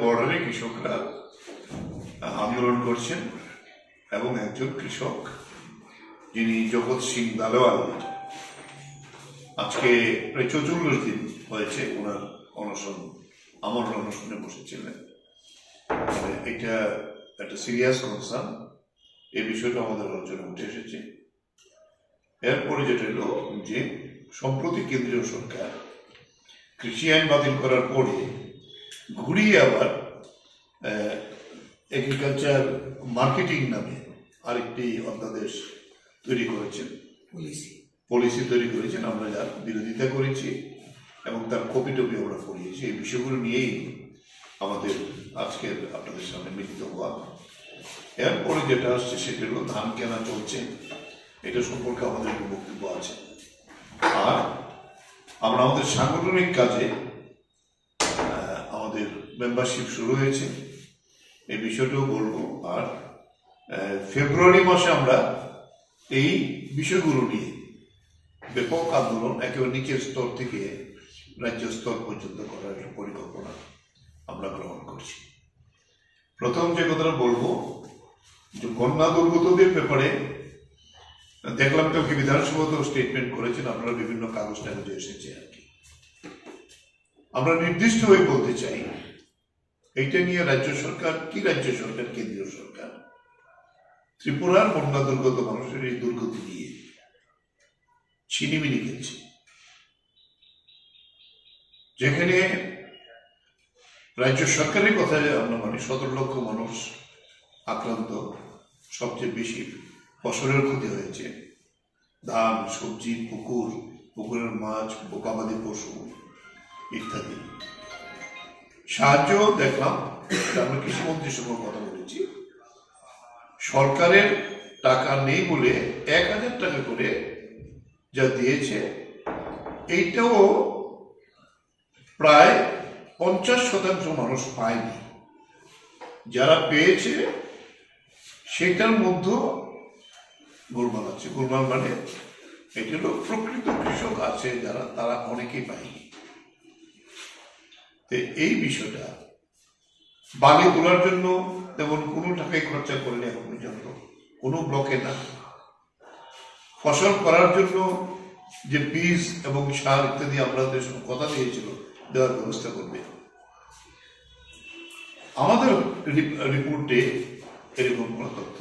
বর্ডারে কৃষকরা আন্দোলন করছেন এবং একজন কৃষক যিনি জগৎ সিং দালওয়াল আজকে প্রায় 44 দিন হয়েছে ওনার অনশন আমরণ অনশনে বসেছিলেন। এটা একটা সিরিয়াস অবস্থান, এই বিষয়টা আমাদের আলোচনা উঠে এসেছে। এরপরে যেটা হলো যে সম্প্রতি কেন্দ্রীয় সরকার কৃষি আইন বাতিল করার পরে ঘুরিয়ে আবার এগ্রিকালচার মার্কেটিং নামে আরেকটি অধ্যাদেশ তৈরি করেছেন, পলিসি তৈরি করেছেন। আমরা যার বিরোধিতা করেছি এবং তার কপি টপি আমরা পড়িয়েছি। এই বিষয়গুলো নিয়েই আমাদের আজকের আপনাদের সামনে মিলিত হওয়া। এরপরে যেটা আসছে সেটা হলো ধান কেনা চলছে, এটা সম্পর্কে আমাদের একটি বক্তব্য আছে। আর আমরা আমাদের সাংগঠনিক কাজে আমাদের মেম্বারশিপ শুরু হয়েছে, এই বিষয়টাও বলবো। আর ফেব্রুয়ারি মাসে আমরা এই বিষয়গুলো নিয়ে ব্যাপক আন্দোলন একেবারে নিচের স্তর থেকে রাজ্য স্তর পর্যন্ত করার পরিকল্পনা আমরা গ্রহণ করছি। প্রথম যে কথাটা বলবো যে বন্যা দুর্গতদের ব্যাপারে দেখলাম কালকে বিধানসভাতেও স্টেটমেন্ট করেছেন, আপনারা বিভিন্ন কাগজ টাগজে এসেছে আর কি। আমরা নির্দিষ্ট হয়ে বলতে চাই এইটা নিয়ে রাজ্য সরকার কি, রাজ্য সরকার কেন্দ্রীয় সরকার ত্রিপুরার বন্যা দুর্গত মানুষের এই দুর্গতি নিয়ে ছিনিমিনি খেলছে। যেখানে রাজ্য সরকারের কথা আমরা মানি 17 লক্ষ মানুষ আক্রান্ত, সবচেয়ে বেশি ফসলের ক্ষতি হয়েছে, ধান, সবজি, পুকুরের মাছ, বোকাবাদী পশু ইত্যাদি। সাহায্য দেখলাম, আমরা কৃষিমন্ত্রীর সঙ্গে কথা বলেছি, সরকারের টাকা নেই বলে 1000 টাকা করে যা দিয়েছে এইটাও প্রায় 50% মানুষ পায়নি। যারা পেয়েছে সেটার মধ্যে গোলমাল আছে। গোলমাল মানে এটা হলো প্রকৃত কৃষক আছে যারা, তারা অনেকেই পায়নি। এই বিষয়টা বালি তোলার জন্য তেমন কোনো টাকাই খরচা করেনি এখন পর্যন্ত, কোনো ব্লকে না। ফসল করার জন্য যে বীজ এবং সার ইত্যাদি আমরা কথা দিয়েছিল দেওয়ার ব্যবস্থা করবে। আমাদের রিপোর্টে এরকম কোনো তথ্য